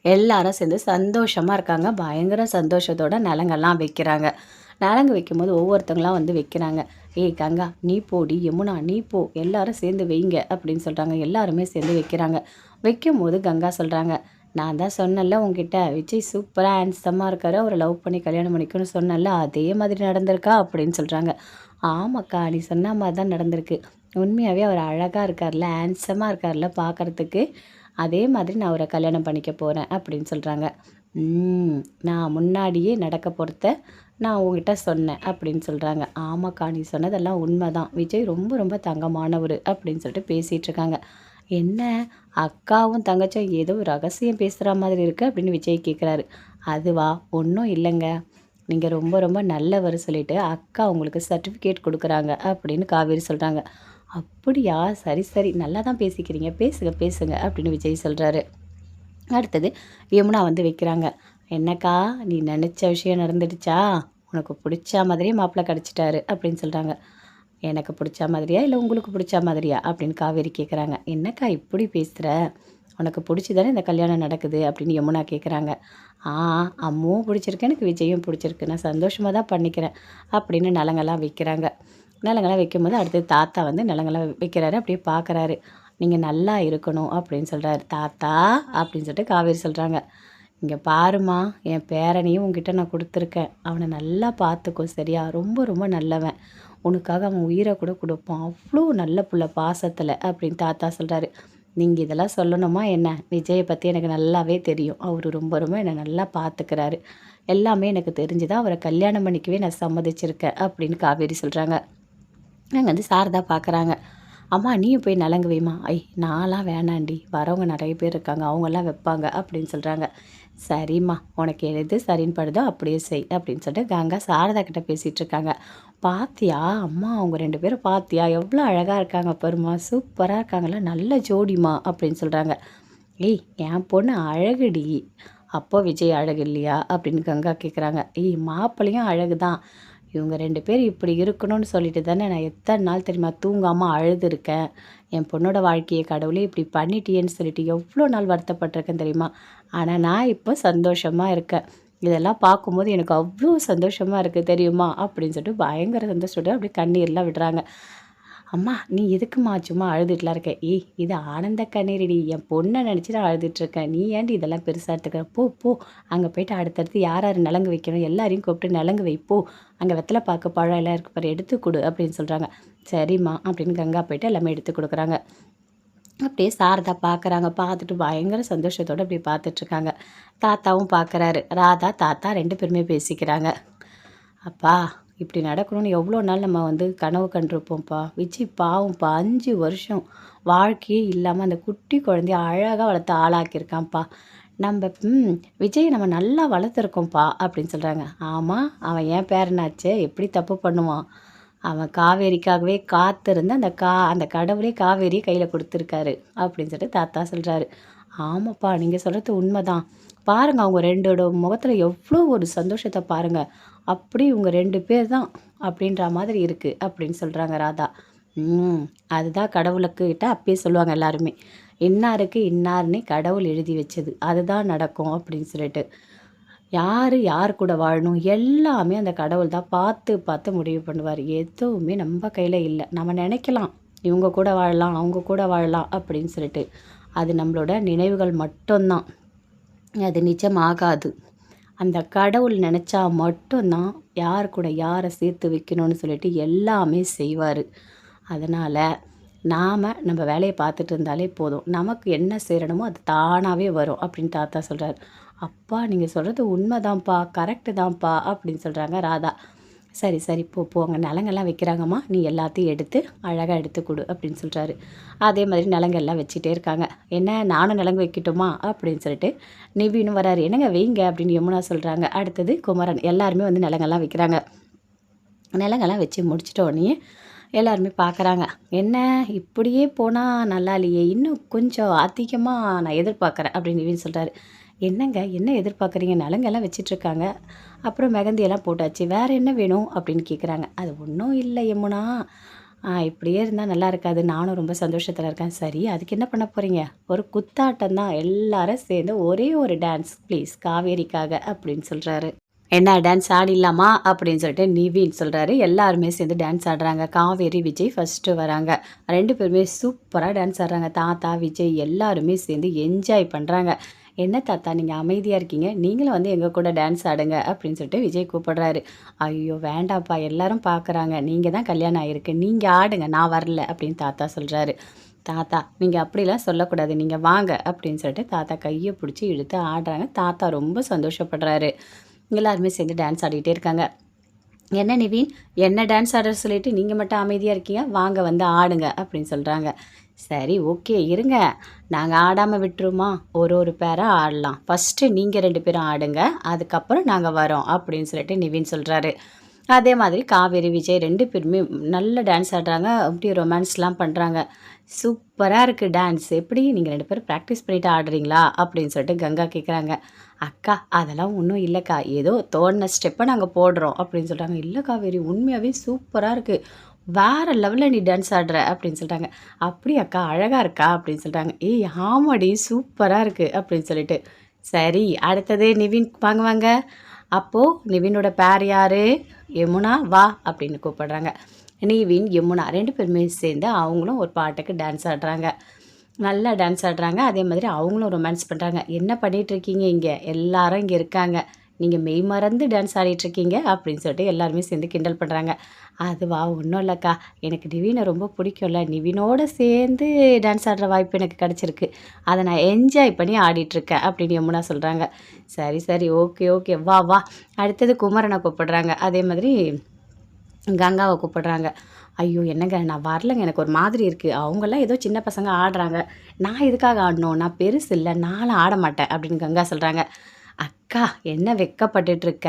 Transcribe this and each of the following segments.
எல்லாரும் சேர்ந்து சந்தோஷமாக இருக்காங்க. பயங்கர சந்தோஷத்தோட நலங்கெல்லாம் வைக்கிறாங்க. நலங்கு வைக்கும்போது ஒவ்வொருத்தங்களாம் வந்து வைக்கிறாங்க. "ஏய் கங்கா நீ போடி, யமுனா நீ போ, எல்லாரும் சேர்ந்து வைங்க" அப்படின்னு சொல்கிறாங்க. எல்லாருமே சேர்ந்து வைக்கிறாங்க. வைக்கும்போது கங்கா சொல்கிறாங்க, "நான் தான் சொன்னேன்ல உங்ககிட்ட, விஜய் சூப்பராக ஹேண்ட்ஸமாக இருக்காரு, அவரை லவ் பண்ணி கல்யாணம் பண்ணிக்கணும்னு சொன்னேன்ல, அதே மாதிரி நடந்திருக்கா" அப்படின்னு சொல்கிறாங்க. "ஆமாக்கா நீ சொன்ன மாதிரி தான் நடந்திருக்கு. உண்மையாகவே அவர் அழகாக இருக்கார்ல, ஹேண்ட்ஸமாக இருக்கார்ல பார்க்குறதுக்கு, அதே மாதிரி நான் அவரை கல்யாணம் பண்ணிக்க போகிறேன்" அப்படின்னு சொல்கிறாங்க. ம். நான் முன்னாடியே நடக்க போறத நான் உன்கிட்ட சொன்னேன் அப்படின்னு சொல்கிறாங்க. ஆமாக்கா நீ சொன்னதெல்லாம் உண்மைதான். விஜய் ரொம்ப ரொம்ப தங்கமானவர் அப்படின்னு சொல்லிட்டு பேசிகிட்டு இருக்காங்க. என்ன அக்காவும் தங்கச்சும் ஏதோ ரகசியம் பேசுகிற மாதிரி இருக்கு அப்படின்னு விஜய் கேட்குறாரு. அதுவா ஒன்றும் இல்லைங்க. நீங்கள் ரொம்ப ரொம்ப நல்லவர் சொல்லிட்டு அக்கா உங்களுக்கு சர்டிஃபிகேட் கொடுக்குறாங்க அப்படின்னு காவேரி சொல்கிறாங்க. அப்படியா சரி சரி நல்லா தான் பேசிக்கிறீங்க, பேசுங்க பேசுங்க அப்படின்னு விஜய் சொல்கிறாரு. அடுத்தது யமுனா வந்து வைக்கிறாங்க. "என்னக்கா நீ நினச்ச விஷயம் நடந்துடுச்சா? உனக்கு பிடிச்ச மாதிரியே மாப்பிள்ளை கிடச்சிட்டாரு" அப்படின்னு சொல்கிறாங்க. "எனக்கு பிடிச்ச மாதிரியா இல்லை உங்களுக்கு பிடிச்ச மாதிரியா?" அப்படின்னு காவேரி கேட்குறாங்க. "என்னக்கா இப்படி பேசுகிற? உனக்கு பிடிச்சி தானே இந்த கல்யாணம் நடக்குது" அப்படின்னு யமுனா கேட்குறாங்க. "ஆ அம்முவும் பிடிச்சிருக்கு, எனக்கு விஜயும் பிடிச்சிருக்கு, நான் சந்தோஷமாக தான் பண்ணிக்கிறேன்" அப்படின்னு நலங்கெல்லாம் வைக்கிறாங்க. நலங்கெல்லாம் வைக்கும்போது அடுத்து தாத்தா வந்து நலங்கெல்லாம் வைக்கிறாரு. அப்படியே பார்க்குறாரு. "நீங்கள் நல்லா இருக்கணும்" அப்படின்னு சொல்கிறாரு. "தாத்தா" அப்படின்னு சொல்லிட்டு காவேரி சொல்கிறாங்க. "இங்கே பாரும்மா, என் பேரனையும் உன்கிட்ட நான் கொடுத்துருக்கேன். அவனை நல்லா பார்த்துக்கோ சரியா? ரொம்ப ரொம்ப நல்லவன். உனக்காக அவன் உயிரை கூட கொடுப்பான். அவ்வளோ நல்ல புள்ள பாசத்தில்" அப்படின்னு தாத்தா சொல்கிறாரு. "நீங்கள் இதெல்லாம் சொல்லணுமா என்ன? விஜயை பற்றி எனக்கு நல்லாவே தெரியும். அவர் ரொம்ப ரொம்ப என்னை நல்லா பார்த்துக்கிறாரு. எல்லாமே எனக்கு தெரிஞ்சு தான் அவரை கல்யாணம் பண்ணிக்கவே நான் சம்மதிச்சிருக்கேன்" அப்படின்னு காவேரி சொல்கிறாங்க. அங்கே வந்து சாரதா பார்க்குறாங்க. "அம்மா நீயும் போய் நலங்கு வைம்மா." நான்லாம் வேணாண்டி, வரவங்க நிறைய பேர் இருக்காங்க, அவங்கெல்லாம் வைப்பாங்க" அப்படின்னு சொல்கிறாங்க. "சரிம்மா உனக்கு எது சரின்னு படுதோ அப்படியே செய்" அப்படின்னு சொல்லிட்டு கங்கா சாரதா கிட்ட பேசிகிட்டு இருக்காங்க. "பாத்தியா அம்மா, அவங்க 2 பேரும் பாத்தியா எவ்வளோ அழகாக இருக்காங்க பாரும்மா, சூப்பராக இருக்காங்கல்ல, நல்ல ஜோடிமா" அப்படின்னு சொல்கிறாங்க. என் பொண்ணு அழகுடி. அப்போ விஜய் அழகு இல்லையா அப்படின்னு கங்கா கேட்குறாங்க. மாப்பிள்ளையும் அழகு தான். இவங்க 2 பேரும் இப்படி இருக்கணும்னு சொல்லிட்டு தானே நான் எத்தனை நாள் தெரியுமா தூங்காமல் அழுதுருக்கேன். என் பொண்ணோட வாழ்க்கையை கடவுளே இப்படி பண்ணிட்டியேன்னு சொல்லிட்டு எவ்வளோ நாள் வருத்தப்பட்டிருக்கேன் தெரியுமா. ஆனால் நான் இப்போ சந்தோஷமாக இருக்கேன். இதெல்லாம் பார்க்கும்போது எனக்கு அவ்வளோ சந்தோஷமாக இருக்குது தெரியுமா அப்படின்னு சொல்லிட்டு பயங்கர சந்தோஷத்தோட அப்படியே கண்ணீர்லாம் விடுறாங்க. "அம்மா நீ எதுக்கும்மா சும்மா அழுதுட்டுலாம் இருக்க?" இது ஆனந்த கண்ணீருடி, என் பொண்ணை நினச்சி நான் அழுதுட்டுருக்கேன். நீ ஏன்டி இதெல்லாம் பெருசா எடுத்துக்கிற? போ போ, அங்கே போயிட்டு அடுத்தடுத்து யார் யார் நலங்கு வைக்கணும் எல்லாரையும் கூப்பிட்டு நலங்கு வை போ. அங்கே வெத்தலை பாக்கு பழம் எல்லாம் இருக்கு பாரு, எடுத்து கொடு அப்படின்னு சொல்கிறாங்க. "சரிம்மா" அப்படின்னு கங்கா போயிட்டு எல்லாமே எடுத்து கொடுக்குறாங்க. அப்படியே சாரதா பார்க்குறாங்க. பார்த்துட்டு பயங்கர சந்தோஷத்தோட அப்படியே பார்த்துட்ருக்காங்க. தாத்தாவும் பார்க்குறாரு. ராதா, தாத்தா 2 பேருமே பேசிக்கிறாங்க. "அப்பா இப்படி நடக்கணும்னு எவ்வளோ நாள் நம்ம வந்து கனவு கண்டிருப்போம்ப்பா. விஜய் பாவம்ப்பா 5 வருஷம் வாழ்க்கையே இல்லாமல் அந்த குட்டி குழந்தைய அழகாக வளர்த்து ஆளாக்கியிருக்கான்ப்பா. நம்ம விஜயை நம்ம நல்லா வளர்த்துருக்கோம்ப்பா" அப்படின்னு சொல்கிறாங்க. "ஆமாம், அவன் என் பேரனாச்சே, எப்படி தப்பு பண்ணுவான்? அவன் காவேரிக்காகவே காத்திருந்து அந்த கடவுளே காவேரியை கையில் கொடுத்துருக்காரு" அப்படின்னு சொல்லிட்டு தாத்தா சொல்கிறாரு. "ஆமாப்பா நீங்கள் சொல்கிறது உண்மைதான். பாருங்க அவங்க 2ஓட முகத்தில் எவ்வளோ ஒரு சந்தோஷத்தை பாருங்க. அப்படி இவங்க 2 பேர் தான் அப்படின்ற மாதிரி இருக்குது" அப்படின்னு சொல்கிறாங்க ராதா. ம் அதுதான் கடவுளுக்கிட்ட அப்பயே சொல்லுவாங்க எல்லாருமே. இன்னாருக்கு இன்னார்னே கடவுள் எழுதி வச்சது. அதுதான் நடக்கும் அப்படின்னு சொல்லிட்டு. யார் யார் கூட வாழணும் எல்லாமே அந்த கடவுள் தான் பார்த்து பார்த்து முடிவு பண்ணுவார். எதுவுமே நம்ம கையில் இல்லை. நம்ம நினைக்கலாம் இவங்க கூட வாழலாம், அவங்க கூட வாழலாம் அப்படின்னு சொல்லிட்டு. அது நம்மளோட நினைவுகள் மட்டும்தான். அது நிஜமாகாது. அந்த கடவுள் நினச்சா மட்டும்தான் யார் கூட யாரை சேர்த்து வைக்கணும்னு சொல்லிட்டு எல்லாமே செய்வார். அதனால் நம்ம வேலையை பார்த்துட்டு இருந்தாலே போதும். நமக்கு என்ன சேரணுமோ அது தானாகவே வரும் அப்படின்னு தாத்தா சொல்கிறார். "அப்பா நீங்கள் சொல்கிறது உண்மைதான்ப்பா, கரெக்டு தான்ப்பா" அப்படின்னு சொல்கிறாங்க ராதா. "சரி சரி போ போ, அங்கே நலங்கெல்லாம் வைக்கிறாங்கம்மா, நீ எல்லாத்தையும் எடுத்து அழகாக எடுத்து கொடு" அப்படின்னு சொல்கிறாரு. அதே மாதிரி நலங்கெல்லாம் வச்சுட்டே இருக்காங்க. "என்ன நானும் நலங்கு வைக்கட்டுமா?" அப்படின்னு சொல்லிட்டு நிவினும் வராரு. "என்னங்க வைங்க" அப்படின்னு யமுனா சொல்கிறாங்க. அடுத்தது குமரன் எல்லாருமே வந்து நலங்கெல்லாம் வைக்கிறாங்க. நலங்கெல்லாம் வச்சு முடிச்சிட்ட உடனே எல்லாருமே பார்க்குறாங்க. "என்ன இப்படியே போனால் நல்லா இல்லையே, இன்னும் கொஞ்சம் அதிகமாக நான் எதிர்பார்க்குறேன்" அப்படின்னு நிவின் சொல்கிறாரு. "என்னங்க என்ன எதிர்பார்க்குறீங்க? நலங்கெல்லாம் வச்சிட்ருக்காங்க, அப்புறம் மெகந்தியெல்லாம் போட்டாச்சு, வேறு என்ன வேணும்?" அப்படின்னு கேட்குறாங்க. "அது ஒன்றும் இல்லை யமுனா, இப்படியே இருந்தால் நல்லா இருக்காது. நானும் ரொம்ப சந்தோஷத்தில் இருக்கேன். சரி அதுக்கு என்ன பண்ண போகிறீங்க? ஒரு குத்தாட்டம் தான். எல்லாரும் சேர்ந்து ஒரே ஒரு டான்ஸ் ப்ளீஸ் காவேரிக்காக அப்படின்னு சொல்கிறாரு. என்ன டான்ஸ் ஆடிடலாமா அப்படின்னு சொல்லிட்டு நிவின் சொல்கிறாரு. எல்லாருமே சேர்ந்து டான்ஸ் ஆடுறாங்க. காவேரி, விஜய் ஃபஸ்ட்டு வராங்க. 2 பேருமே சூப்பராக டான்ஸ் ஆடுறாங்க. தாத்தா, விஜய் எல்லாருமே சேர்ந்து என்ஜாய் பண்ணுறாங்க. என்ன தாத்தா நீங்கள் அமைதியாக இருக்கீங்க, நீங்களும் வந்து எங்கள் கூட டான்ஸ் ஆடுங்க அப்படின்னு சொல்லிட்டு விஜய் கூப்பிடுறாரு. ஐயோ வேண்டாம்ப்பா, எல்லாரும் பார்க்குறாங்க, நீங்கள் தான் கல்யாணம் ஆகிருக்கு, நீங்கள் ஆடுங்க, நான் வரல அப்படின்னு தாத்தா சொல்கிறாரு. தாத்தா நீங்கள் அப்படிலாம் சொல்லக்கூடாது, நீங்கள் வாங்க அப்படின்னு சொல்லிட்டு தாத்தா கையை பிடிச்சி இழுத்து ஆடுறாங்க. தாத்தா ரொம்ப சந்தோஷப்படுறாரு. எல்லாருமே சேர்ந்து டான்ஸ் ஆடிக்கிட்டே இருக்காங்க. என்ன நிவின், என்ன டான்ஸ் ஆட சொல்லிட்டு நீங்கள் மட்டும் அமைதியாக இருக்கீங்க, வாங்க வந்து ஆடுங்க அப்படின்னு சொல்கிறாங்க. சரி ஓகே இருங்க, நாங்கள் ஆடாமல் விட்டுருமா, ஒரு பேராக ஆடலாம், ஃபஸ்ட்டு நீங்கள் 2 பேரும் ஆடுங்க, அதுக்கப்புறம் நாங்கள் வரோம் அப்படின்னு சொல்லிட்டு நிவின் சொல்கிறாரு. அதே மாதிரி காவேரி, விஜய் 2 பேருமே நல்ல டான்ஸ் ஆடுறாங்க. அப்படியே ரொமான்ஸ்லாம் பண்ணுறாங்க. சூப்பராக இருக்குது டான்ஸ், எப்படி நீங்கள் 2 பேரும் ப்ராக்டிஸ் பண்ணிவிட்டு ஆடுறீங்களா அப்படின்னு சொல்லிட்டு கங்கா கேட்குறாங்க. அக்கா அதெல்லாம் ஒன்றும் இல்லைக்கா, ஏதோ தோணுன ஸ்டெப்பை நாங்கள் போடுறோம் அப்படின்னு சொல்கிறாங்க. இல்லை காவேரி உண்மையாகவே சூப்பராக இருக்குது, வேறு லெவலில் நீ டான்ஸ் ஆடுற அப்படின்னு சொல்லிட்டாங்க. அப்படியாக்கா அழகாக இருக்கா அப்படின்னு சொல்கிறாங்க. ஏய் ஆமாடி சூப்பராக இருக்குது அப்படின்னு சொல்லிட்டு. சரி அடுத்தது நிவின் வாங்க வாங்க. அப்போது நிவினோட பேர் யார்? யமுனா வா அப்படின்னு கூப்பிடுறாங்க. நிவின், யமுனா 2 பேருமே சேர்ந்து அவங்களும் ஒரு பாட்டுக்கு டான்ஸ் ஆடுறாங்க. நல்லா டான்ஸ் ஆடுறாங்க. அதே மாதிரி அவங்களும் ரொமான்ஸ் பண்ணுறாங்க. என்ன பண்ணிகிட்ருக்கீங்க இங்கே, எல்லாரும் இங்கே இருக்காங்க, நீங்கள் மெய் மறந்து டான்ஸ் ஆடிட்டுருக்கீங்க அப்படின்னு சொல்லிட்டு எல்லாருமே சேர்ந்து கிண்டல் பண்ணுறாங்க. அதுவா ஒன்றும் இல்லைக்கா, எனக்கு நிவினை ரொம்ப பிடிக்கும்ல, நிவினோடு சேர்ந்து டான்ஸ் ஆடுற வாய்ப்பு எனக்கு கிடச்சிருக்கு, அதை நான் என்ஜாய் பண்ணி ஆடிட்டுருக்கேன் அப்படின்னு யமுனா சொல்கிறாங்க. சரி சரி ஓகே ஓகே வா வா. அடுத்தது குமரனை கூப்பிடுறாங்க. அதே மாதிரி கங்காவை கூப்பிடுறாங்க. ஐயோ என்னங்க நான் வரலங்க, எனக்கு ஒரு மாதிரி இருக்குது, அவங்கெல்லாம் ஏதோ சின்ன பசங்க ஆடுறாங்க, நான் எதுக்காக ஆடணும், நான் பெருசு இல்லை, நானும் ஆட மாட்டேன் அப்படின்னு கங்கா சொல்கிறாங்க. அக்கா என்ன வெக்கப்பட்டுட்ருக்க,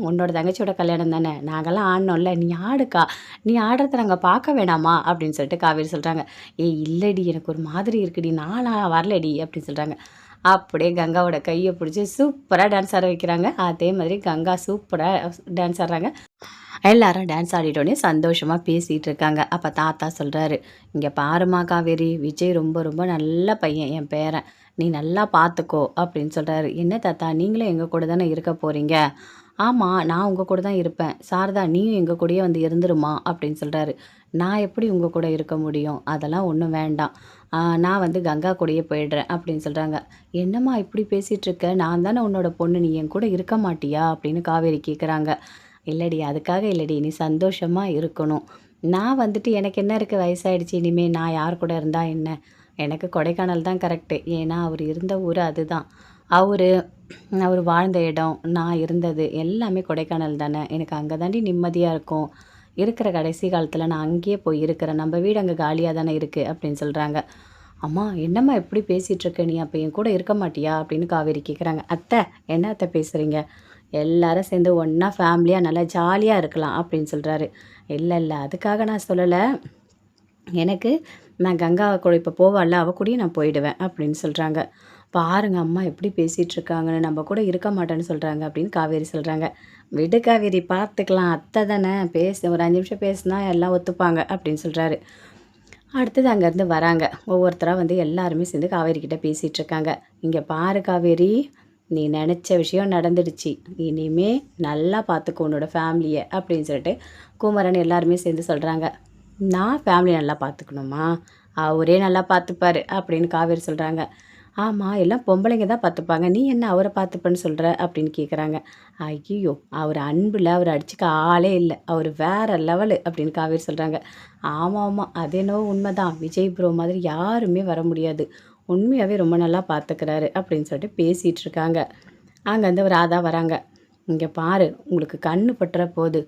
உன்னோட தங்கச்சியோட கல்யாணம் தானே, நாங்கள்லாம் ஆடணும்ல, நீ ஆடுக்கா, நீ ஆடுறத நாங்கள் பார்க்க வேணாமா அப்படின்னு சொல்லிட்டு காவேரி சொல்கிறாங்க. ஏய் இல்லடி எனக்கு ஒரு மாதிரி இருக்குடி, நானாக வரலடி அப்படின்னு சொல்கிறாங்க. அப்படியே கங்காவோட கையை பிடிச்சி சூப்பராக டான்ஸ் ஆட வைக்கிறாங்க. அதே மாதிரி கங்கா சூப்பராக டான்ஸ் ஆடுறாங்க. எல்லாரும் டான்ஸ் ஆடிட்டோடனே சந்தோஷமாக பேசிகிட்டு இருக்காங்க. அப்போ தாத்தா சொல்கிறாரு, இங்கே பாருமா காவேரி, விஜய் ரொம்ப ரொம்ப நல்ல பையன், என் பேரன், நீ நல்லா பார்த்துக்கோ அப்படின்னு சொல்கிறாரு. என்ன தாத்தா நீங்களும் எங்கள் கூட தானே இருக்க போகிறீங்க? ஆமாம் நான் உங்கள் கூட தான் இருப்பேன். சாரதா நீயும் எங்கள் கூடயே வந்து இருந்துருமா அப்படின்னு சொல்கிறாரு. நான் எப்படி உங்கள் கூட இருக்க முடியும், அதெல்லாம் ஒன்றும் வேண்டாம், நான் வந்து கங்கா கூடயே போயிடுறேன் அப்படின்னு சொல்கிறாங்க. என்னம்மா இப்படி பேசிகிட்டு இருக்க, நான் தானே உன்னோட பொண்ணு, நீ என் கூட இருக்க மாட்டியா அப்படின்னு காவேரி கேட்குறாங்க. இல்லடி அதுக்காக இல்லடி, நீ சந்தோஷமாக இருக்கணும், நான் வந்துட்டு எனக்கு என்ன இருக்குது, வயசாயிடுச்சு, இனிமேல் நான் யார் கூட இருந்தால் என்ன, எனக்கு கொடைக்கானல் தான் கரெக்டு, ஏன்னா அவர் இருந்த ஊர் அதுதான், அவர் அவர் வாழ்ந்த இடம், நான் இருந்தது எல்லாமே கொடைக்கானல் தானே, எனக்கு அங்கே தாண்டி நிம்மதியாக இருக்கும், இருக்கிற கடைசி காலத்தில் நான் அங்கேயே போய் இருக்கிறேன், நம்ம வீடு அங்கே காலியாக தானே இருக்குது அப்படின்னு சொல்கிறாங்க. அம்மா என்னம்மா எப்படி பேசிகிட்டு இருக்க, நீ அப்போ என் கூட இருக்க மாட்டியா அப்படின்னு காவேரி கேட்குறாங்க. அத்தை என்ன அத்தை பேசுகிறீங்க, எல்லாரும் சேர்ந்து ஒன்றா ஃபேமிலியாக நல்லா ஜாலியாக இருக்கலாம் அப்படின்னு சொல்கிறாரு. இல்லை இல்லை அதுக்காக நான் சொல்லலை, எனக்கு நான் கங்கா கூட இப்போ போவாள்ல அவள் கூடயும் நான் போயிடுவேன் அப்படின்னு சொல்கிறாங்க. பாருங்க அம்மா எப்படி பேசிகிட்டு இருக்காங்கன்னு, நம்ம கூட இருக்க மாட்டேன்னு சொல்கிறாங்க அப்படின்னு காவேரி சொல்கிறாங்க. விடு காவேரி பார்த்துக்கலாம், அத்தை தானே, ஒரு 5 நிமிஷம் பேசுனா எல்லாம் ஒத்துப்பாங்க அப்படின்னு சொல்கிறாரு. அடுத்தது அங்கேருந்து வராங்க. ஒவ்வொருத்தராக வந்து எல்லாருமே சேர்ந்து காவேரி கிட்ட பேசிகிட்டு இருக்காங்க. இங்கே பாரு காவேரி, நீ நினச்ச விஷயம் நடந்துடுச்சு, இனிமே நல்லா பார்த்துக்கோ உன்னோட ஃபேமிலியை அப்படின்னு சொல்லிட்டு குமரன் எல்லாருமே சேர்ந்து சொல்கிறாங்க. நான் ஃபேமிலி நல்லா பார்த்துக்கணுமா, அவரே நல்லா பார்த்துப்பாரு அப்படின்னு காவேரி சொல்கிறாங்க. ஆமாம் எல்லாம் பொம்பளைங்க தான் பார்த்துப்பாங்க, நீ என்ன அவரை பார்த்துப்பேன்னு சொல்கிற அப்படின்னு கேட்குறாங்க. ஐயோ அவர் அன்பில் அவர் அடிச்சுக்க ஆளே இல்லை, அவர் வேறு லெவலு அப்படின்னு காவேரி சொல்கிறாங்க. ஆமாம் ஆமாம் அது என்னவோ உண்மைதான், விஜய் ப்ரோ மாதிரி யாருமே வர முடியாது, உண்மையாகவே ரொம்ப நல்லா பார்த்துக்கிறாரு அப்படின்னு சொல்லிட்டு பேசிகிட்டு இருக்காங்க. அங்கேருந்து ராதா வராங்க. இங்கே பாரு உங்களுக்கு கண்ணு பட்டுற போது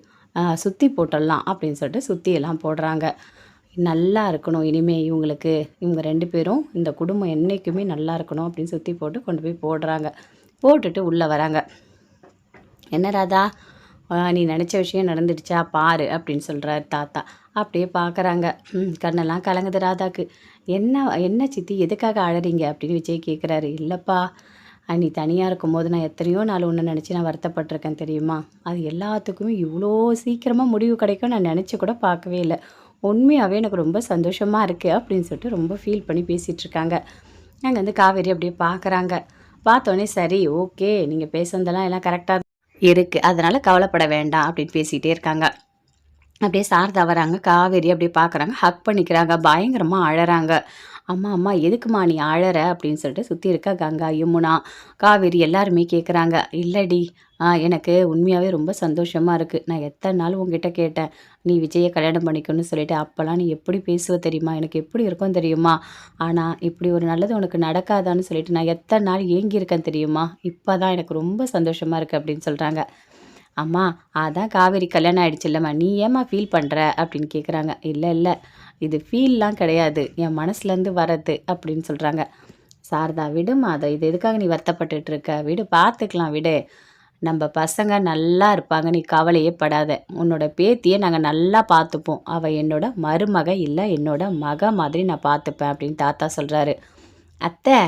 சுற்றி போட்டுடலாம் அப்படின்னு சொல்லிட்டு சுற்றியெல்லாம் போடுறாங்க. நல்லா இருக்கணும் இனிமே இவங்களுக்கு, இவங்க 2 பேரும் இந்த குடும்பம் என்றைக்குமே நல்லா இருக்கணும் அப்படின்னு சுற்றி போட்டு கொண்டு போய் போடுறாங்க. போட்டுட்டு உள்ளே வராங்க. என்ன ராதா, நீ நினச்ச விஷயம் நடந்துடுச்சா பாரு அப்படின்னு சொல்கிறாரு தாத்தா. அப்படியே பார்க்குறாங்க. கண்ணெல்லாம் கலங்குது ராதாக்கு. என்ன என்ன சித்தி எதுக்காக அழறீங்க அப்படின்னு விஜய் கேட்குறாரு. இல்லைப்பா, நீ தனியாக இருக்கும்போது நான் எத்தனையோ நாள் ஒன்று நினச்சி நான் வருத்தப்பட்டிருக்கேன் தெரியுமா, அது எல்லாத்துக்குமே இவ்வளோ சீக்கிரமாக முடிவு கிடைக்கும் நான் நினச்சி கூட பார்க்கவே இல்லை. உண்மையாகவே எனக்கு ரொம்ப சந்தோஷமாக இருக்குது அப்படின்னு சொல்லிட்டு ரொம்ப ஃபீல் பண்ணி பேசிகிட்ருக்காங்க. அங்கே வந்து காவேரி அப்படியே பார்க்குறாங்க. பார்த்தோன்னே சரி ஓகே நீங்கள் பேசுனதெல்லாம் எல்லாம் கரெக்டாக இருக்குது, அதனால் கவலைப்பட வேண்டாம் அப்படின்னு பேசிகிட்டே இருக்காங்க. அப்படியே சாரதா வராங்க. காவேரி அப்படியே பார்க்குறாங்க. ஹக் பண்ணிக்கிறாங்க. பயங்கரமா அழறாங்க. "அம்மா, அம்மா எதுக்கும்மா நீ அழற?" அப்படின்னு சொல்லிட்டு சுத்தி இருக்க கங்கா, யமுனா, காவேரி எல்லாருமே கேட்குறாங்க. "இல்லடி, எனக்கு உண்மையாவே ரொம்ப சந்தோஷமா இருக்கு. நான் எத்தன நாள் உன்கிட்ட கேட்டேன். நீ விஜய கல்யாணம் பண்ணிக்கணும்னு சொல்லிட்டு. அப்பலாம் நீ எப்படி பேசுவ தெரியுமா? எனக்கு எப்படி இருக்கும் தெரியுமா? ஆனா இப்படி ஒரு நல்லது உனக்கு நடக்காதான்னு சொல்லிட்டு நான் எத்தன நாள் ஏங்கியிருக்கேன் தெரியுமா? இப்பதான் எனக்கு ரொம்ப சந்தோஷமா இருக்கு." அப்படின்னு சொல்றாங்க. அம்மா அதான் காவேரி கல்யாணம் ஆயிடுச்சுல்லம்மா, நீ ஏம்மா ஃபீல் பண்ணுற அப்படின்னு கேட்குறாங்க. இல்லை இல்லை, இது ஃபீல்லாம் கிடையாது, என் மனசுலேருந்து வரது அப்படின்னு சொல்கிறாங்க. சாரதா விடுமா, அதை இது எதுக்காக நீ வருத்தப்பட்டுட்டு இருக்க, விடு பார்த்துக்கலாம் விடு, நம்ம பசங்க நல்லா இருப்பாங்க, நீ கவலையே படாத, உன்னோட பேத்தியை நாங்கள் நல்லா பார்த்துப்போம், அவள் என்னோட மருமக இல்லை என்னோட மக மாதிரி நான் பார்த்துப்பேன் அப்படின்னு தாத்தா சொல்கிறாரு. அத்தை,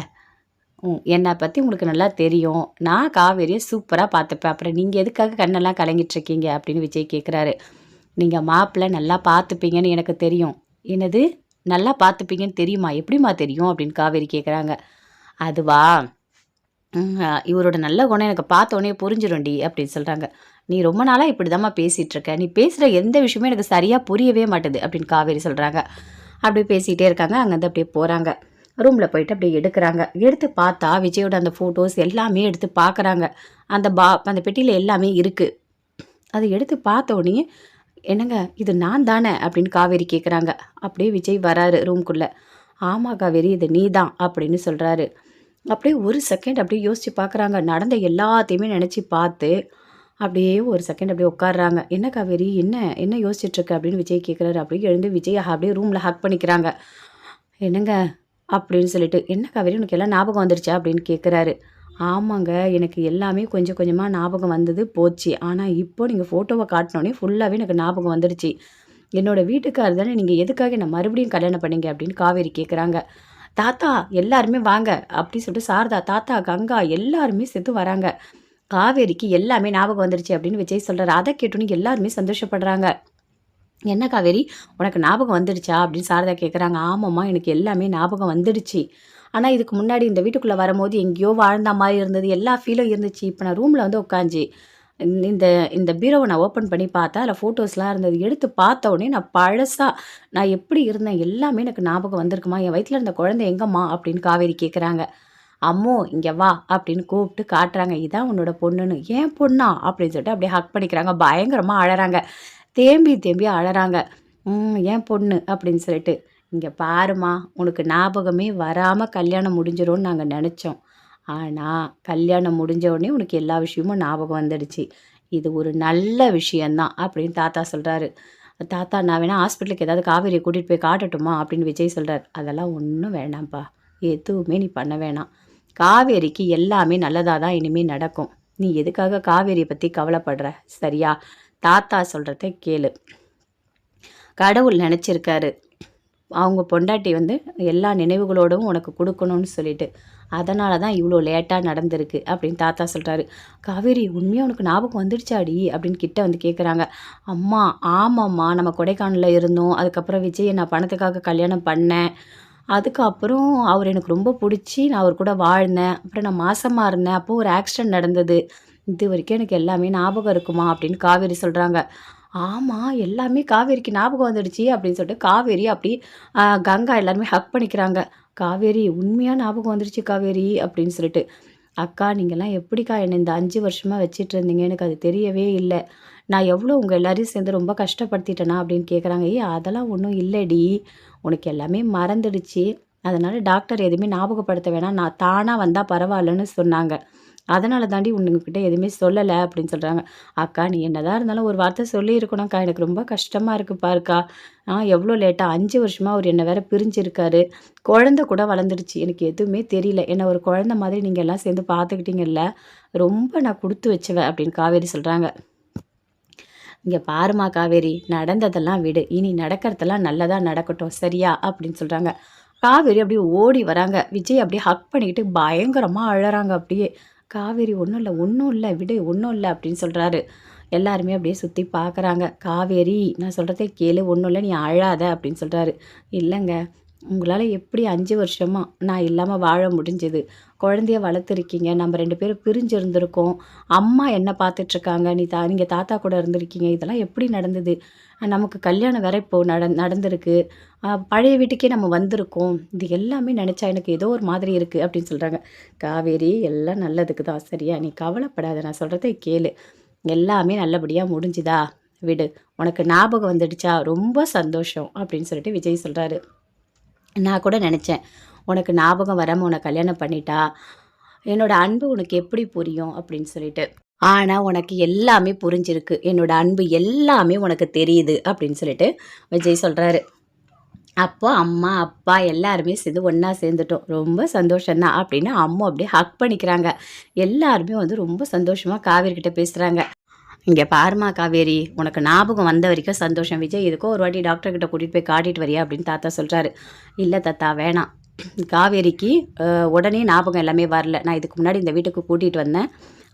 என்னை பற்றி உங்களுக்கு நல்லா தெரியும், நான் காவேரியை சூப்பராக பார்த்துப்பேன், அப்புறம் நீங்கள் எதுக்காக கண்ணெல்லாம் கலங்கிட்டுருக்கீங்க அப்படின்னு விஜய் கேட்குறாரு. நீங்கள் மாப்பிள்ளை நல்லா பார்த்துப்பீங்கன்னு எனக்கு தெரியும். என்னது, நல்லா பார்த்துப்பீங்கன்னு தெரியுமா? எப்படிம்மா தெரியும் அப்படின்னு காவேரி கேட்குறாங்க. அதுவா, இவரோட நல்ல குணம் எனக்கு பார்த்தோன்னே புரிஞ்சிடும்டி அப்படின்னு சொல்கிறாங்க. நீ ரொம்ப நாளாக இப்படி தாம்மா பேசிகிட்டு இருக்க, நீ பேசுகிற எந்த விஷயமும் எனக்கு சரியாக புரியவே மாட்டுது அப்படின்னு காவேரி சொல்கிறாங்க. அப்படியே பேசிகிட்டே இருக்காங்க. அங்கேருந்து அப்படியே போகிறாங்க. ரூமில் போயிட்டு அப்படியே எடுக்கிறாங்க. எடுத்து பார்த்தா விஜயோட அந்த ஃபோட்டோஸ் எல்லாமே எடுத்து பார்க்குறாங்க. அந்த பெட்டியில் எல்லாமே இருக்குது. அதை எடுத்து பார்த்தோன்னே, என்னங்க இது நான் தானே அப்படின்னு காவேரி கேட்குறாங்க. அப்படியே விஜய் வராரு ரூம்குள்ளே. ஆமாம் காவேரி, இது நீ தான் அப்படின்னு சொல்கிறாரு. அப்படியே ஒரு செகண்ட் அப்படியே யோசித்து பார்க்குறாங்க. நடந்த எல்லாத்தையுமே நினச்சி பார்த்து அப்படியே ஒரு செகண்ட் அப்படியே உட்காடுறாங்க. என்ன காவேரி, என்ன என்ன யோசிச்சுட்ருக்க அப்படின்னு விஜய் கேட்குறாரு. அப்படியே எழுந்து விஜய் அப்படியே ரூமில் ஹக் பண்ணிக்கிறாங்க. என்னங்க அப்படின்னு சொல்லிட்டு, என்ன காவேரி உனக்கு எல்லாம் ஞாபகம் வந்துருச்சா அப்படின்னு கேட்குறாரு. ஆமாங்க, எனக்கு எல்லாமே கொஞ்சம் கொஞ்சமாக ஞாபகம் வந்தது போச்சு. ஆனால் இப்போ நீங்கள் ஃபோட்டோவை காட்டினோன்னே ஃபுல்லாகவே எனக்கு ஞாபகம் வந்துடுச்சு. என்னோட வீட்டுக்காரர் தானே நீங்கள் எதுக்காக என்ன மறுபடியும் கல்யாணம் பண்ணீங்க அப்படின்னு காவேரி கேட்குறாங்க. தாத்தா எல்லாருமே வாங்க அப்படி சொல்லிட்டு சாரதா, தாத்தா, கங்கா எல்லாருமே சேர்த்து வராங்க. காவேரிக்கு எல்லாமே ஞாபகம் வந்துருச்சு அப்படின்னு விஜய் சொல்கிறார். அதை கேட்டோன்னே எல்லாருமே சந்தோஷப்படுறாங்க. என்ன காவேரி, உனக்கு ஞாபகம் வந்துடுச்சா அப்படின்னு சாரதா கேட்குறாங்க. ஆமாம்மா, எனக்கு எல்லாமே ஞாபகம் வந்துடுச்சு. ஆனால் இதுக்கு முன்னாடி இந்த வீட்டுக்குள்ளே வரும்போது எங்கேயோ வாழ்ந்த மாதிரி இருந்தது, எல்லா ஃபீலும் இருந்துச்சு. இப்போ நான் ரூமில் வந்து உட்காந்து இந்த இந்த பீரோவை நான் ஓப்பன் பண்ணி பார்த்தேன். அதில் ஃபோட்டோஸ்லாம் இருந்தது. எடுத்து பார்த்த உடனே நான் பழசாக நான் எப்படி இருந்தேன் எல்லாமே எனக்கு ஞாபகம் வந்திருக்குமா. என் வயிற்றில் இருந்த குழந்தை எங்கம்மா அப்படின்னு காவேரி கேட்குறாங்க. அம்மோ இங்கே வா அப்படின்னு கூப்பிட்டு காட்டுறாங்க. இதான் உன்னோட பொண்ணுன்னு. ஏன் பொண்ணா அப்படின்னு சொல்லிட்டு அப்படியே ஹக் பண்ணிக்கிறாங்க. பயங்கரமாக அழறாங்க. தேம்பி தேம்பி அழறாங்க. ஏன் பொண்ணு அப்படின்னு சொல்லிட்டு. இங்கே பாருமா, உனக்கு ஞாபகமே வராமல் கல்யாணம் முடிஞ்சிரும்னு நாங்கள் நினச்சோம். ஆனால் கல்யாணம் முடிஞ்ச உடனே உனக்கு எல்லா விஷயமும் ஞாபகம் வந்துடுச்சு. இது ஒரு நல்ல விஷயந்தான் அப்படின்னு தாத்தா சொல்கிறாரு. தாத்தா, நான் வேணா ஹாஸ்பிட்டலுக்கு ஏதாவது காவேரியை கூட்டிகிட்டு போய் காட்டட்டுமா அப்படின்னு விஜய் சொல்கிறார். அதெல்லாம் ஒன்றும் வேணாம்ப்பா, எதுவுமே நீ பண்ண வேணாம். காவேரிக்கு எல்லாமே நல்லதாக தான் இனிமேல் நடக்கும். நீ எதுக்காக காவேரியை பற்றி கவலைப்படுற, சரியா? தாத்தா சொல்கிறத கேளு. கடவுள் நினச்சிருக்காரு அவங்க பொண்டாட்டி வந்து எல்லா நினைவுகளோடும் உனக்கு கொடுக்கணும்னு சொல்லிட்டு, அதனால தான் இவ்வளோ லேட்டாக நடந்திருக்கு அப்படின்னு தாத்தா சொல்கிறாரு. காவேரி, உண்மையாக உனக்கு ஞாபகம் வந்துடுச்சாடி அப்படின்னு கிட்ட வந்து கேட்குறாங்க. அம்மா ஆமாம்மா, நம்ம கொடைக்கானலில் இருந்தோம், அதுக்கப்புறம் விஜயை நான் பணத்துக்காக கல்யாணம் பண்ணேன், அதுக்கப்புறம் அவர் எனக்கு ரொம்ப பிடிச்சி நான் அவர் கூட வாழ்ந்தேன், அப்புறம் நான் மாசமாக இருந்தேன், அப்போது ஒரு ஆக்சிடென்ட் நடந்தது, இது வரைக்கும் எனக்கு எல்லாமே ஞாபகம் இருக்குமா அப்படின்னு காவேரி சொல்கிறாங்க. ஆமாம், எல்லாமே காவேரிக்கு ஞாபகம் வந்துடுச்சு அப்படின்னு சொல்லிட்டு காவேரி அப்படி கங்கா எல்லாருமே ஹக் பண்ணிக்கிறாங்க. காவேரி, உண்மையாக ஞாபகம் வந்துடுச்சு காவேரி அப்படின்னு சொல்லிட்டு. அக்கா, நீங்கள்லாம் எப்படிக்கா என்னை இந்த 5 வருஷமாக வச்சிட்டு இருந்தீங்க, எனக்கு அது தெரியவே இல்லை, நான் எவ்வளோ உங்கள் எல்லாரையும் சேர்ந்து ரொம்ப கஷ்டப்படுத்திட்டேனா அப்படின்னு கேட்குறாங்க. அதெல்லாம் ஒன்றும் இல்லைடி, உனக்கு எல்லாமே மறந்துடுச்சு, அதனால் டாக்டர் எதுவுமே ஞாபகப்படுத்த வேணாம், நான் தானாக வந்தால் பரவாயில்லன்னு சொன்னாங்க, அதனால தாண்டி உங்ககிட்ட எதுவுமே சொல்லலை அப்படின்னு சொல்கிறாங்க. அக்கா, நீ என்னதான் இருந்தாலும் ஒரு வார்த்தை சொல்லியிருக்கணும்க்கா, எனக்கு ரொம்ப கஷ்டமாக இருக்குது பாருக்கா, எவ்வளோ லேட்டாக 5 வருஷமாக அவர் என்னை வேற பிரிஞ்சிருக்காரு, குழந்தை கூட வளர்ந்துடுச்சு, எனக்கு எதுவுமே தெரியல, என்னை ஒரு குழந்தை மாதிரி நீங்கள் எல்லாம் சேர்ந்து பார்த்துக்கிட்டீங்கல்ல, ரொம்ப நான் கொடுத்து வச்சுவேன் அப்படின்னு காவேரி சொல்கிறாங்க. இங்கே பாருமா காவேரி, நடந்ததெல்லாம் விடு, இனி நடக்கிறதெல்லாம் நல்லதாக நடக்கட்டும் சரியா அப்படின்னு சொல்கிறாங்க. காவேரி அப்படியே ஓடி வராங்க. விஜய் அப்படியே ஹக் பண்ணிக்கிட்டு பயங்கரமாக அழறாங்க அப்படியே. காவேரி, ஒன்றும் இல்லை ஒன்றும் இல்லை விடு, ஒன்றும் இல்லை அப்படின்னு சொல்கிறாரு. எல்லாருமே அப்படியே சுற்றி பார்க்குறாங்க. காவேரி நான் சொல்கிறத கேளு, ஒன்றும் இல்லை, நீ அழாத அப்படின்னு சொல்கிறாரு. இல்லைங்க, உங்களால் எப்படி 5 வருஷமா நான் இல்லாமல் வாழ முடிஞ்சது? குழந்தைய வளர்த்துருக்கீங்க, நம்ம 2 பேரும் பிரிஞ்சு இருந்திருக்கோம், அம்மா என்ன பார்த்துட்ருக்காங்க, நீங்கள் தாத்தா கூட இருந்திருக்கீங்க, இதெல்லாம் எப்படி நடந்தது? நமக்கு கல்யாணம் வேற இப்போ நடந்திருக்கு, பழைய வீட்டுக்கே நம்ம வந்திருக்கோம், இது எல்லாமே நினச்சா எனக்கு ஏதோ ஒரு மாதிரி இருக்குது அப்படின்னு சொல்கிறாங்க. காவேரி, எல்லாம் நல்லதுக்கு தான், சரியா? நீ கவலைப்படாத, நான் சொல்கிறத கேளு, எல்லாமே நல்லபடியாக முடிஞ்சுதா? விடு, உனக்கு ஞாபகம் வந்துடுச்சா? ரொம்ப சந்தோஷம் அப்படின்னு சொல்லிட்டு விஜய் சொல்கிறாரு. நான் கூட நினச்சேன், உனக்கு ஞாபகம் வராமல் உன்னை கல்யாணம் பண்ணிட்டா என்னோட அன்பு உனக்கு எப்படி புரியும் அப்படின்னு சொல்லிட்டு. ஆனால் உனக்கு எல்லாமே புரிஞ்சிருக்கு, என்னோட அன்பு எல்லாமே உனக்கு தெரியுது அப்படின்னு சொல்லிட்டு விஜய் சொல்கிறாரு. அப்போ அம்மா அப்பா எல்லாருமே சேர்ந்து ஒன்றா சேர்ந்துட்டோம், ரொம்ப சந்தோஷம்தான் அப்படின்னு அம்மா அப்படியே ஹக் பண்ணிக்கிறாங்க. எல்லாருமே வந்து ரொம்ப சந்தோஷமாக காவேரி கிட்ட பேசுகிறாங்க. இங்கே பாருமா காவேரி, உனக்கு ஞாபகம் வந்த வரைக்கும் சந்தோஷம். விஜய் எதுக்கோ ஒரு வாட்டி டாக்டர்கிட்ட கூட்டிகிட்டு போய் காட்டிட்டு வரியா அப்படின்னு தாத்தா சொல்கிறாரு. இல்லை தாத்தா, வேணாம். காவேரிக்கு உடனே ஞாபகம் எல்லாமே வரல. நான் இதுக்கு முன்னாடி இந்த வீட்டுக்கு கூட்டிகிட்டு வந்தேன்,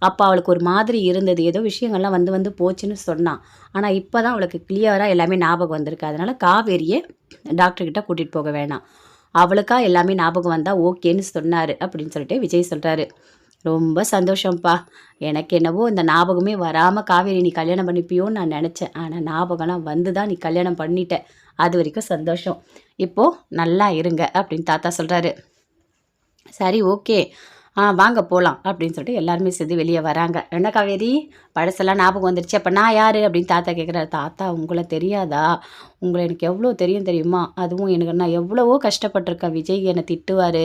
அப்போ அவளுக்கு ஒரு மாதிரி இருந்தது, ஏதோ விஷயங்கள்லாம் வந்து வந்து போச்சுன்னு சொன்னான். ஆனால் இப்போ தான் அவளுக்கு கிளியராக எல்லாமே ஞாபகம் வந்திருக்கு. அதனால் காவேரியை டாக்டர்கிட்ட கூட்டிகிட்டு போக வேணாம், அவளுக்கா எல்லாமே ஞாபகம் வந்தால் ஓகேன்னு சொன்னார் அப்படின்னு சொல்லிட்டு விஜய் சொல்கிறாரு. ரொம்ப சந்தோஷம்ப்பா, எனக்கு என்னவோ இந்த ஞாபகமே வராமல் காவேரி நீ கல்யாணம் பண்ணிப்பியோன்னு நான் நினச்சேன். ஆனால் ஞாபகம்லாம் வந்து தான் நீ கல்யாணம் பண்ணிட்ட, அது வரைக்கும் சந்தோஷம். இப்போது நல்லா இருங்க அப்படின்னு தாத்தா சொல்கிறாரு. சரி, ஓகே, வாங்க போகலாம் அப்படின்னு சொல்லிட்டு எல்லாருமே சேர்ந்து வெளியே வராங்க. என்ன காவேரி, பழசெல்லாம் ஞாபகம் வந்துருச்சு, அப்போ நான் யார் அப்படின்னு தாத்தா கேட்குறாரு. தாத்தா, உங்களை தெரியாதா? உங்களை எனக்கு எவ்வளோ தெரியுமா? அதுவும் எனக்கு நான் எவ்வளவோ கஷ்டப்பட்டிருக்கேன். விஜய் என்னை திட்டுவார்,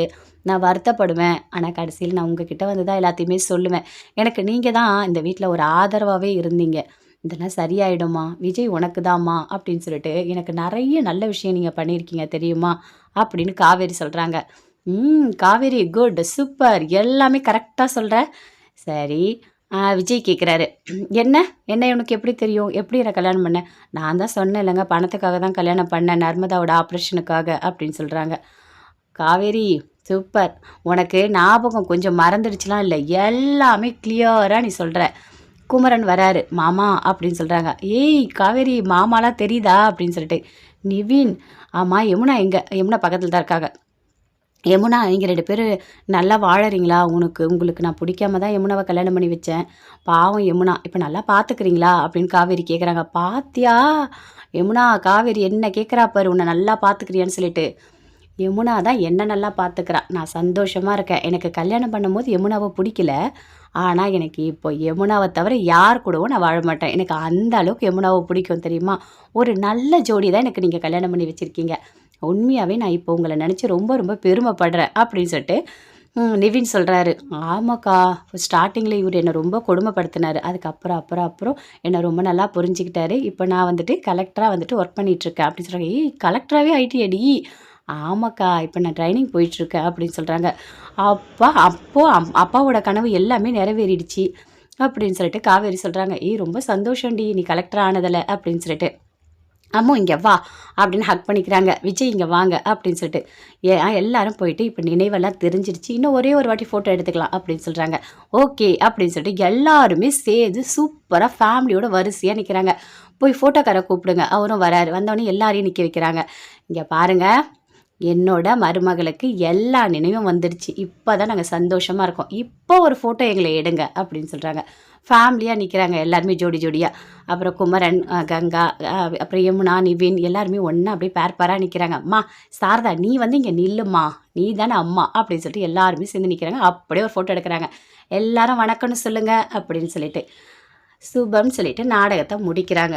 நான் வருத்தப்படுவேன், ஆனால் கடைசியில் நான் உங்ககிட்ட வந்து தான் எல்லாத்தையுமே சொல்லுவேன். எனக்கு நீங்கள் தான் இந்த வீட்டில் ஒரு ஆதரவாகவே இருந்தீங்க. இதெல்லாம் சரியாயிடுமா? விஜய் உனக்கு தாம்மா அப்படின்னு சொல்லிட்டு எனக்கு நிறைய நல்ல விஷயம் நீங்கள் பண்ணியிருக்கீங்க தெரியுமா அப்படின்னு காவேரி சொல்கிறாங்க. காவேரி, குட், சூப்பர், எல்லாமே கரெக்டாக சொல்கிற. சரி, விஜய் கேட்குறாரு, என்ன என்ன உனக்கு எப்படி தெரியும், எப்படி என்னை கல்யாணம் பண்ணேன்? நான் தான் சொன்னேன் இல்லைங்க, பணத்துக்காக தான் கல்யாணம் பண்ணேன், நர்மதாவோட ஆப்ரேஷனுக்காக அப்படின்னு சொல்கிறாங்க. காவேரி, சூப்பர், உனக்கு ஞாபகம் கொஞ்சம் மறந்துடுச்சுலாம் இல்லை, எல்லாமே கிளியராக நீ சொல்கிற. குமரன் வராரு. மாமா அப்படின்னு சொல்கிறாங்க. ஏய் காவேரி, மாமாலாம் தெரியுதா அப்படின்னு சொல்லிட்டு. நிவின், ஆமாம் யமுனா எங்கே? யமுனா பக்கத்தில் தான் இருக்காங்க. யமுனா, நீங்கள் 2 பேரும் நல்லா வாழறீங்களா? உங்களுக்கு நான் பிடிக்காம தான் யமுனாவை கல்யாணம் பண்ணி வச்சேன், பாவம் யமுனா, இப்போ நல்லா பார்த்துக்கிறீங்களா அப்படின்னு காவேரி கேட்குறாங்க. பாத்தியா யமுனா, காவேரி என்ன கேட்குறா பாரு, உன்னை நல்லா பார்த்துக்கிறியான்னு சொல்லிட்டு. யமுனா தான் என்ன நல்லா பார்த்துக்கிறா, நான் சந்தோஷமாக இருக்கேன். எனக்கு கல்யாணம் பண்ணும்போது யமுனாவை பிடிக்கல, ஆனால் எனக்கு இப்போ யமுனாவை தவிர யார் கூடவும் நான் வாழ மாட்டேன். எனக்கு அந்த அளவுக்கு யமுனாவை பிடிக்கும் தெரியுமா? ஒரு நல்ல ஜோடி தான் எனக்கு நீங்கள் கல்யாணம் பண்ணி வச்சுருக்கீங்க. உண்மையாகவே நான் இப்போ உங்களை நினச்சி ரொம்ப ரொம்ப பெருமைப்படுறேன் அப்படின்னு சொல்லிட்டு நிவின் சொல்கிறாரு. ஆமாக்கா, ஸ்டார்டிங்கில் இவர் என்னை ரொம்ப கொடுமைப்படுத்தினார், அப்புறம் என்னை ரொம்ப நல்லா புரிஞ்சுக்கிட்டாரு. இப்போ நான் வந்துட்டு கலெக்டராக வந்துட்டு ஒர்க் பண்ணிகிட்ருக்கேன் அப்படின்னு சொல்கிறாங்க. ஏய், கலெக்டராகவே ஐடிஐடி? ஆமாக்கா, இப்போ நான் ட்ரைனிங் போயிட்டுருக்கேன் அப்படின்னு சொல்கிறாங்க. அப்பாவோட கனவு எல்லாமே நிறைவேறிடுச்சு அப்படின்னு சொல்லிட்டு காவேரி சொல்கிறாங்க. ஏய், ரொம்ப சந்தோஷம்டி நீ கலெக்டர் ஆனதில் அப்படின்னு சொல்லிட்டு. அம்மோ இங்கே வா அப்படின்னு ஹக் பண்ணிக்கிறாங்க. விஜய் இங்கே வாங்க அப்படின்னு சொல்லிட்டு. எல்லாரும் போயிட்டு இப்போ நினைவெல்லாம் தெரிஞ்சிருச்சு, இன்னும் ஒரே ஒரு வாட்டி ஃபோட்டோ எடுத்துக்கலாம் அப்படின்னு சொல்கிறாங்க. ஓகே அப்படின்னு சொல்லிட்டு எல்லாருமே சேர்ந்து சூப்பராக ஃபேமிலியோட வரிசையாக நிற்கிறாங்க. போய் ஃபோட்டோக்காரை கூப்பிடுங்க, அவரும் வராரு. வந்தோடனே எல்லாரையும் நிற்க வைக்கிறாங்க. இங்கே பாருங்கள், என்னோட மருமகளுக்கு எல்லா நினைவும் வந்துடுச்சு, இப்போ தான் நாங்கள் சந்தோஷமாக இருக்கோம், இப்போ ஒரு ஃபோட்டோ எங்களை எடுங்க அப்படின்னு சொல்கிறாங்க. ஃபேமிலியாக நிற்கிறாங்க எல்லாருமே ஜோடி ஜோடியாக. அப்புறம் குமரன், கங்கா, அப்புறம் யமுனா, நிவின் எல்லாருமே ஒன்றா அப்படியே பேராக நிற்கிறாங்க. அம்மா சாரதா, நீ வந்து இங்கே நில்லுமா, நீ தானே அம்மா அப்படின்னு சொல்லிட்டு எல்லாருமே சேர்ந்து நிற்கிறாங்க. அப்படியே ஒரு ஃபோட்டோ எடுக்கிறாங்க. எல்லாரும் வணக்கம்னு சொல்லுங்கள் அப்படின்னு சொல்லிட்டு சுபம்னு சொல்லிட்டு நாடகத்தை முடிக்கிறாங்க.